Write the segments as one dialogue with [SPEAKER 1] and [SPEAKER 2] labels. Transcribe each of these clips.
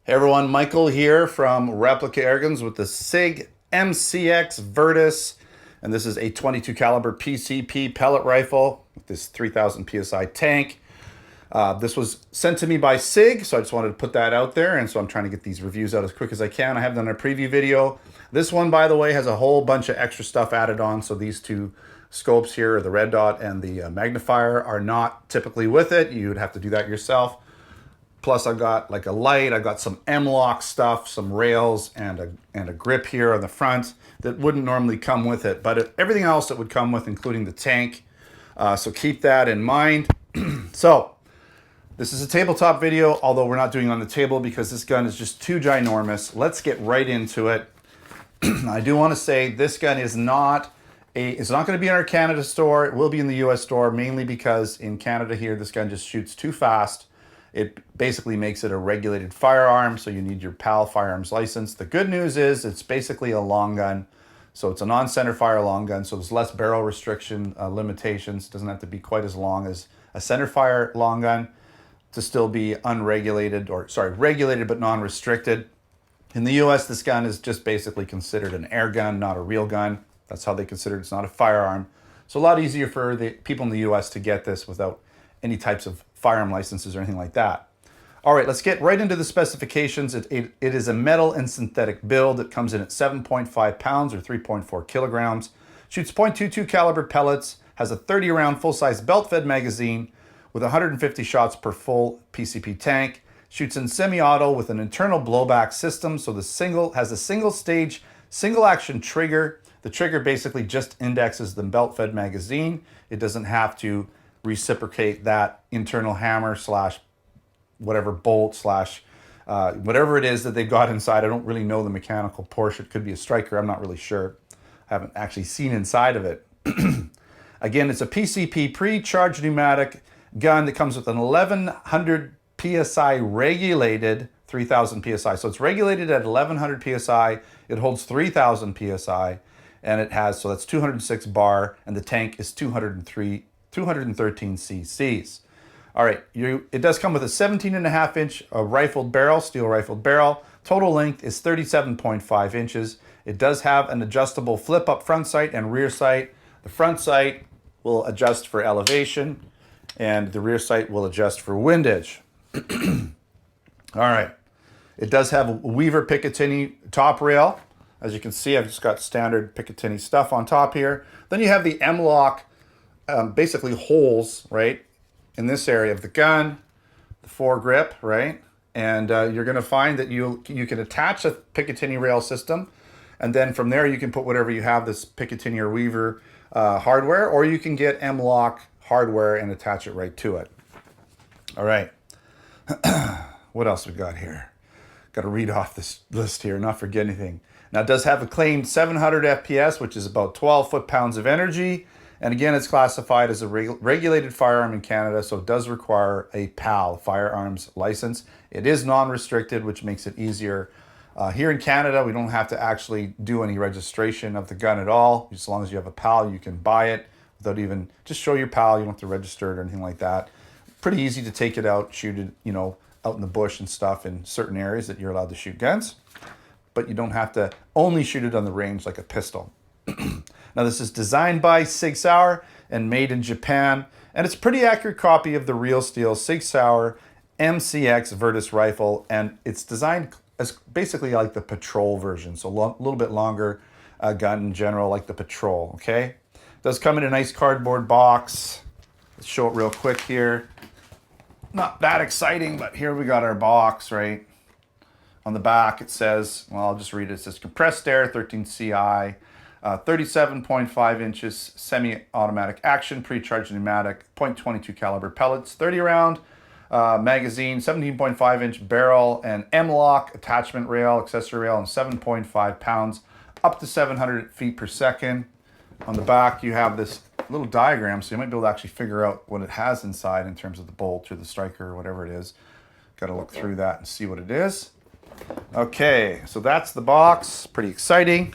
[SPEAKER 1] Hey everyone, Michael here from Replica Airguns with the Sig MCX Virtus, and this is a 22 caliber PCP pellet rifle with this 3000 PSI tank. This was sent to me by Sig, so I just wanted to put that out there, and so I'm trying to get these reviews out as quick as I can. I have done a preview video. This one, by the way, has a whole bunch of extra stuff added on, so these two scopes here, the red dot and the magnifier, are not typically with it. You'd have to do that yourself. Plus I've got like a light, I've got some M-lock stuff, some rails, and a grip here on the front that wouldn't normally come with it, but everything else that would come with, including the tank. So keep that in mind. So this is a tabletop video, although we're not doing it on the table because this gun is just too ginormous. Let's get right into it. I do want to say this gun is it's not going to be in our Canada store. It will be in the US store, mainly because in Canada here, this gun just shoots too fast. It basically makes it a regulated firearm, so you need your PAL firearms license. The good news is it's basically a long gun, so it's a non-center fire long gun, so there's less barrel restriction limitations. It doesn't have to be quite as long as a center fire long gun to still be unregulated, or sorry, regulated but non-restricted. In the US, this gun is just basically considered an air gun, not a real gun. That's how they consider it. It's not a firearm. So a lot easier for the people in the US to get this without any types of firearm licenses or anything like that. All right, let's get right into the specifications. It is a metal and synthetic build. It comes in at 7.5 pounds or 3.4 kilograms. Shoots .22 caliber pellets, has a 30 round full-size belt-fed magazine with 150 shots per full PCP tank. Shoots in semi-auto with an internal blowback system. So the has a single stage, single action trigger. The trigger basically just indexes the belt-fed magazine. It doesn't have to reciprocate that internal hammer slash whatever bolt slash whatever it is that they've got inside. I don't really know the mechanical portion. It could be a striker. I'm not really sure. I haven't actually seen inside of it. Again, it's a PCP pre-charged pneumatic gun that comes with an 1100 PSI regulated 3000 PSI. So it's regulated at 1100 PSI. It holds 3000 PSI, and it has, so that's 206 bar, and the tank is 213 cc's. All right, it does come with a 17.5-inch rifled barrel, steel rifled barrel. Total length is 37.5 inches. It does have an adjustable flip-up front sight and rear sight. The front sight will adjust for elevation, and the rear sight will adjust for windage. All right, it does have a Weaver Picatinny top rail. As you can see, I've just got standard Picatinny stuff on top here. Then you have the M-lock, basically holes, right, in this area of the gun, the foregrip, right? And you're going to find that you can attach a Picatinny rail system, and then from there you can put whatever you have, this Picatinny or Weaver hardware, or you can get M-lock hardware and attach it right to it. All right. What else we got here? Got to read off this list here, not forget anything. Now, it does have a claimed 700 FPS, which is about 12 foot-pounds of energy. And again, it's classified as a regulated firearm in Canada, so it does require a PAL, firearms license. It is non-restricted, which makes it easier. Here in Canada, we don't have to actually do any registration of the gun at all. As long as you have a PAL, you can buy it without even, just show your PAL. You don't have to register it or anything like that. Pretty easy to take it out, shoot it, out in the bush and stuff in certain areas that you're allowed to shoot guns. But you don't have to only shoot it on the range like a pistol. Now, this is designed by Sig Sauer and made in Japan, and it's a pretty accurate copy of the real steel Sig Sauer MCX Virtus rifle, and it's designed as basically like the patrol version, so a little bit longer gun in general, like the patrol, okay? It does come in a nice cardboard box. Let's show it real quick here. Not that exciting, but here we got our box, right? On the back it says, well, I'll just read it. It says compressed air, 13 CI, 37.5 inches, semi-automatic action, pre-charged pneumatic, .22 caliber pellets, 30 round magazine, 17.5 inch barrel, and M-lock attachment rail, accessory rail, and 7.5 pounds, up to 700 feet per second. On the back, you have this little diagram, so you might be able to actually figure out what it has inside in terms of the bolt or the striker or whatever it is. Got to look through that and see what it is. Okay, so that's the box. Pretty exciting.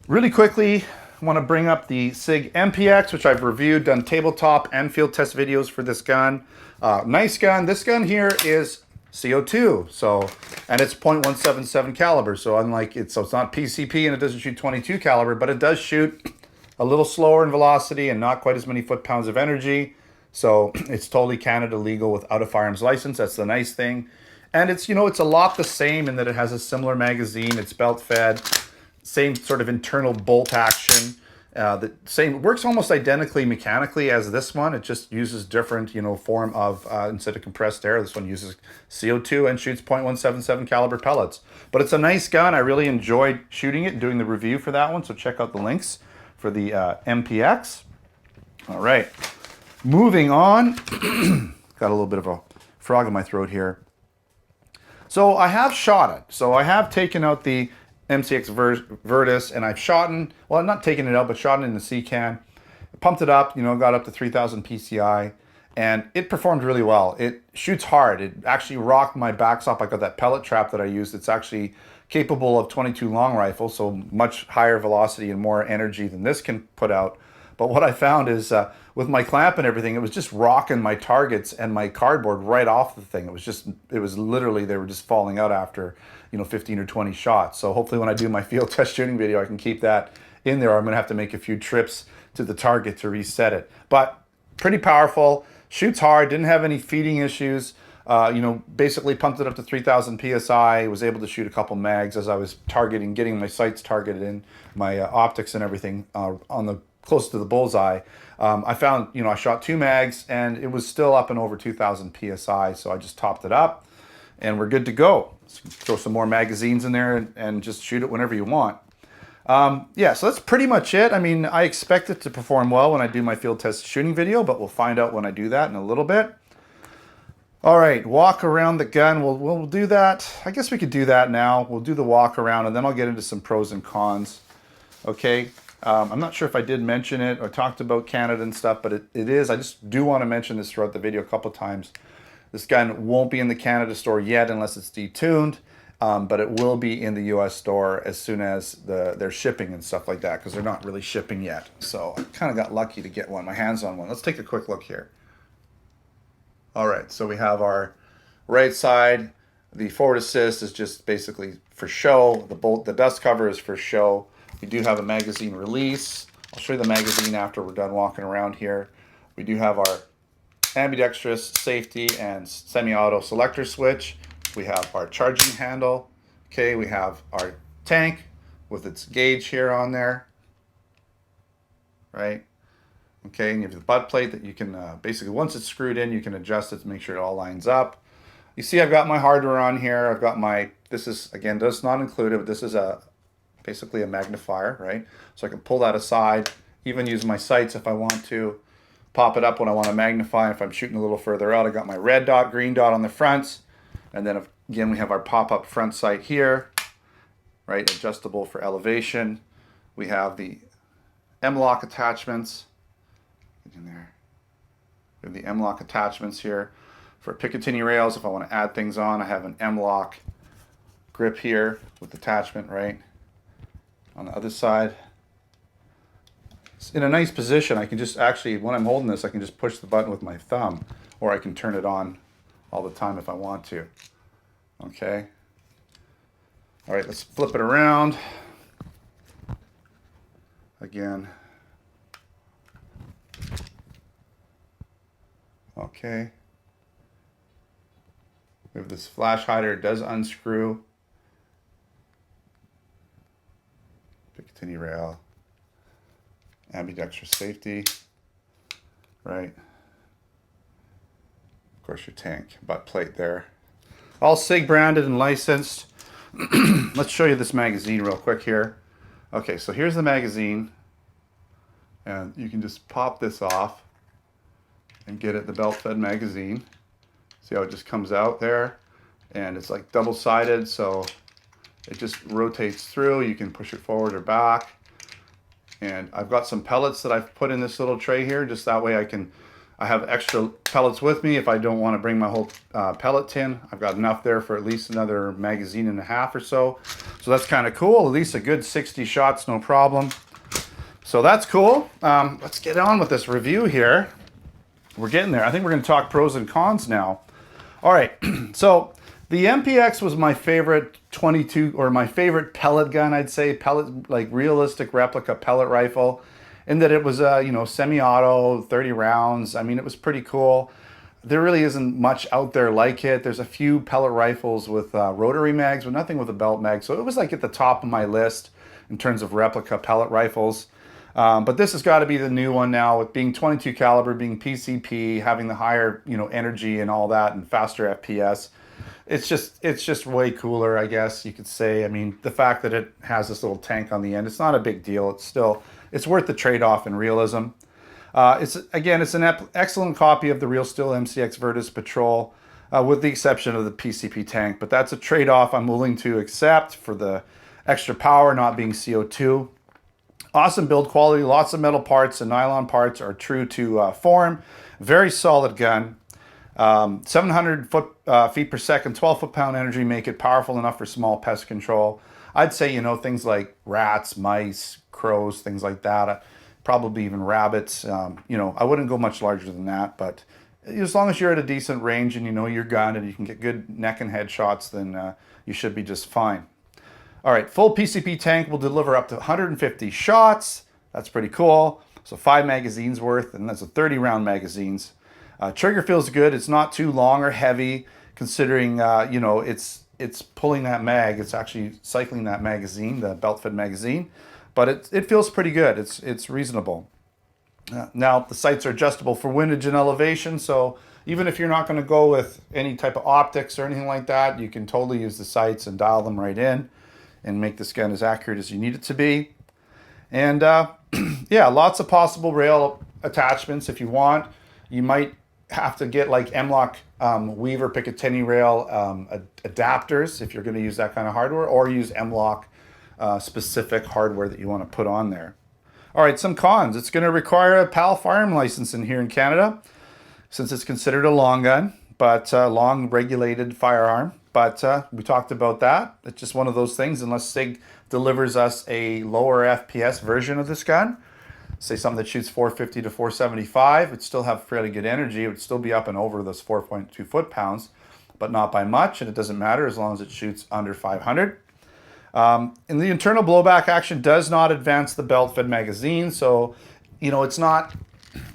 [SPEAKER 1] Really quickly, I want to bring up the Sig MPX, which I've reviewed, done tabletop and field test videos for this gun. Nice gun. This gun here is CO2, so, and it's .177 caliber, so unlike it's not PCP and it doesn't shoot 22 caliber, but it does shoot a little slower in velocity and not quite as many foot-pounds of energy. So it's totally Canada legal without a firearms license. That's the nice thing. And it's, you know, it's a lot the same in that it has a similar magazine. It's belt fed, same sort of internal bolt action. The same, works almost identically mechanically as this one. It just uses different, you know, form of, instead of compressed air, this one uses CO2 and shoots .177 caliber pellets. But it's a nice gun. I really enjoyed shooting it and doing the review for that one. So check out the links for the MPX. All right, moving on. Got a little bit of a frog in my throat here. So I have shot it. So I have taken out the MCX Virtus, and I've shot in, well, not taken it out, but shot it in the C-can. Pumped it up, you know, got up to 3,000 PCI, and it performed really well. It shoots hard. It actually rocked my backstop. I got that pellet trap that I used. It's actually capable of 22 long rifle, so much higher velocity and more energy than this can put out. But what I found is with my clamp and everything, it was just rocking my targets and my cardboard right off the thing. It was literally, they were just falling out after, you know, 15 or 20 shots. So hopefully when I do my field test shooting video, I can keep that in there. I'm gonna have to make a few trips to the target to reset it. But pretty powerful, shoots hard, didn't have any feeding issues. You know, basically pumped it up to 3,000 PSI, was able to shoot a couple mags as I was targeting, getting my sights targeted in, my optics and everything on the close to the bullseye. I found, you know, I shot 2 mags and it was still up and over 2,000 PSI, so I just topped it up and we're good to go. So throw some more magazines in there and just shoot it whenever you want. Yeah, so that's pretty much it. I mean, I expect it to perform well when I do my field test shooting video, but we'll find out when I do that in a little bit. All right, walk around the gun. We'll do that. I guess we could do that now. We'll do the walk around and then I'll get into some pros and cons. Okay. I'm not sure if I did mention it or talked about Canada and stuff, but it is. I just do want to mention this throughout the video a couple times. This gun won't be in the Canada store yet unless it's detuned, but it will be in the US store as soon as they're shipping and stuff like that, because they're not really shipping yet. So I kind of got lucky to get my hands on one. Let's take a quick look here. All right, so we have our right side. The forward assist is just basically for show. The dust cover is for show. We do have a magazine release. I'll show you the magazine after we're done walking around here. We do have our ambidextrous safety and semi-auto selector switch. We have our charging handle. Okay, we have our tank with its gauge here on there. Right? Okay, and you have the butt plate that you can basically, once it's screwed in, you can adjust it to make sure it all lines up. You see I've got my hardware on here. I've got my, this is, again, does not include it, but this is basically a magnifier, right? So I can pull that aside, even use my sights if I want to, pop it up when I want to magnify. If I'm shooting a little further out, I got my red dot, green dot on the fronts. And then again, we have our pop-up front sight here, right? Adjustable for elevation. We have the M-lock attachments. Get in there. We have the M-lock attachments here. For Picatinny rails, if I want to add things on, I have an M-lock grip here with attachment, right? On the other side, it's in a nice position. I can just actually, when I'm holding this, I can just push the button with my thumb, or I can turn it on all the time if I want to. Okay. All right, let's flip it around. Again. Okay. We have this flash hider. It does unscrew. Picatinny rail, ambidextrous safety, right? Of course, your tank, butt plate there. All SIG branded and licensed. Let's show you this magazine real quick here. Okay, so here's the magazine, and you can just pop this off and get it, the belt-fed magazine. See how it just comes out there, and it's like double-sided, so it just rotates through. You can push it forward or back. And I've got some pellets that I've put in this little tray here, just that way I have extra pellets with me if I don't want to bring my whole pellet tin. I've got enough there for at least another magazine and a half or so. So that's kind of cool. At least a good 60 shots, no problem. So that's cool. Let's get on with this review here. We're getting there. I think we're going to talk pros and cons now. All right, so the MPX was my favorite 22, or my favorite pellet gun, I'd say, pellet, like realistic replica pellet rifle, in that it was you know, semi-auto, 30 rounds. I mean, it was pretty cool. There really isn't much out there like it. There's a few pellet rifles with rotary mags, but nothing with a belt mag. So it was like at the top of my list in terms of replica pellet rifles. But this has got to be the new one now, with being 22 caliber, being PCP, having the higher, you know, energy and all that, and faster FPS. It's just way cooler, I guess you could say. I mean, the fact that it has this little tank on the end, it's not a big deal. It's worth the trade-off in realism. It's an excellent copy of the Real Steel MCX Virtus Patrol, with the exception of the PCP tank. But that's a trade-off I'm willing to accept for the extra power not being CO2. Awesome build quality, lots of metal parts and nylon parts are true to form. Very solid gun. 700 feet per second, 12 foot-pound energy make it powerful enough for small pest control. I'd say, you know, things like rats, mice, crows, things like that. Probably even rabbits. You know, I wouldn't go much larger than that, but as long as you're at a decent range and you know your gun and you can get good neck and head shots, then you should be just fine. All right, full PCP tank will deliver up to 150 shots. That's pretty cool. So 5 magazines worth, and that's a 30 round magazines. Trigger feels good. It's not too long or heavy, considering you know, it's pulling that mag. It's actually cycling that magazine, the belt-fed magazine, but it feels pretty good. It's reasonable. Now the sights are adjustable for windage and elevation, so even if you're not going to go with any type of optics or anything like that, you can totally use the sights and dial them right in and make this gun as accurate as you need it to be. And yeah, lots of possible rail attachments if you want. You might have to get like M-LOK Weaver Picatinny rail adapters if you're going to use that kind of hardware, or use M-LOK specific hardware that you want to put on there. All right, some cons. It's going to require a PAL firearm license in here in Canada, since it's considered a long gun, but long regulated firearm. But we talked about that. It's just one of those things, unless Sig delivers us a lower FPS version of this gun, say something that shoots 450 to 475, it'd still have fairly good energy. It would still be up and over those 4.2 foot-pounds, but not by much, and it doesn't matter as long as it shoots under 500. And the internal blowback action does not advance the belt-fed magazine, so, you know, it's not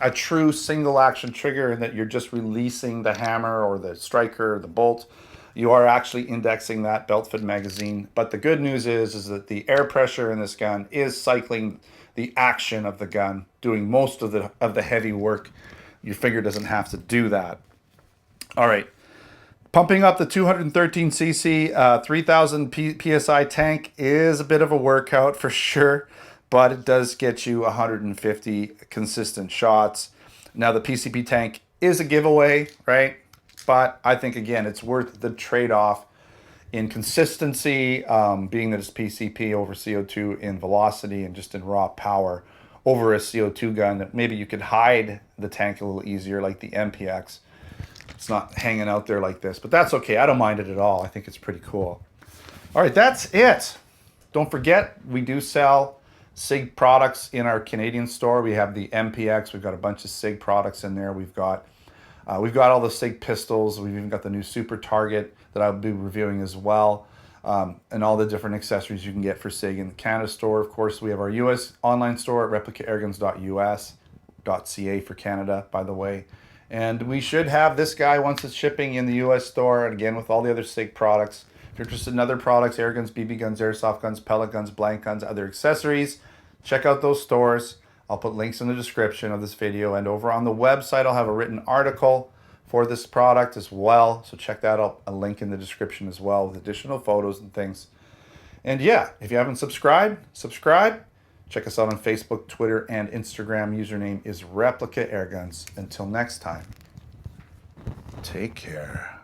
[SPEAKER 1] a true single action trigger in that you're just releasing the hammer or the striker or the bolt. You are actually indexing that belt-fed magazine. But the good news is that the air pressure in this gun is cycling the action of the gun, doing most of the heavy work. Your finger doesn't have to do that. All right. Pumping up the 213cc 3000 psi tank is a bit of a workout for sure, but it does get you 150 consistent shots. Now the PCP tank is a giveaway, right? But I think, again, it's worth the trade-off in consistency, being that it's PCP over CO2 in velocity and just in raw power over a CO2 gun that maybe you could hide the tank a little easier, like the MPX. It's not hanging out there like this, but that's okay. I don't mind it at all. I think it's pretty cool. All right, that's it. Don't forget, we do sell Sig products in our Canadian store. We have the MPX. We've got a bunch of Sig products in there. We've got all the Sig pistols. We've even got the new Super Target that I'll be reviewing as well, and all the different accessories you can get for Sig in the Canada store. Of course, we have our US online store at replicairguns.us.ca for Canada, by the way. And we should have this guy once it's shipping in the US store, and again with all the other Sig products. If you're interested in other products, air guns, BB guns, airsoft guns, pellet guns, blank guns, other accessories, check out those stores. I'll put links in the description of this video, and over on the website I'll have a written article for this product as well. So check that out, a link in the description as well with additional photos and things. And yeah, if you haven't subscribed, subscribe. Check us out on Facebook, Twitter, and Instagram. Username is Replica Airguns. Until next time, take care.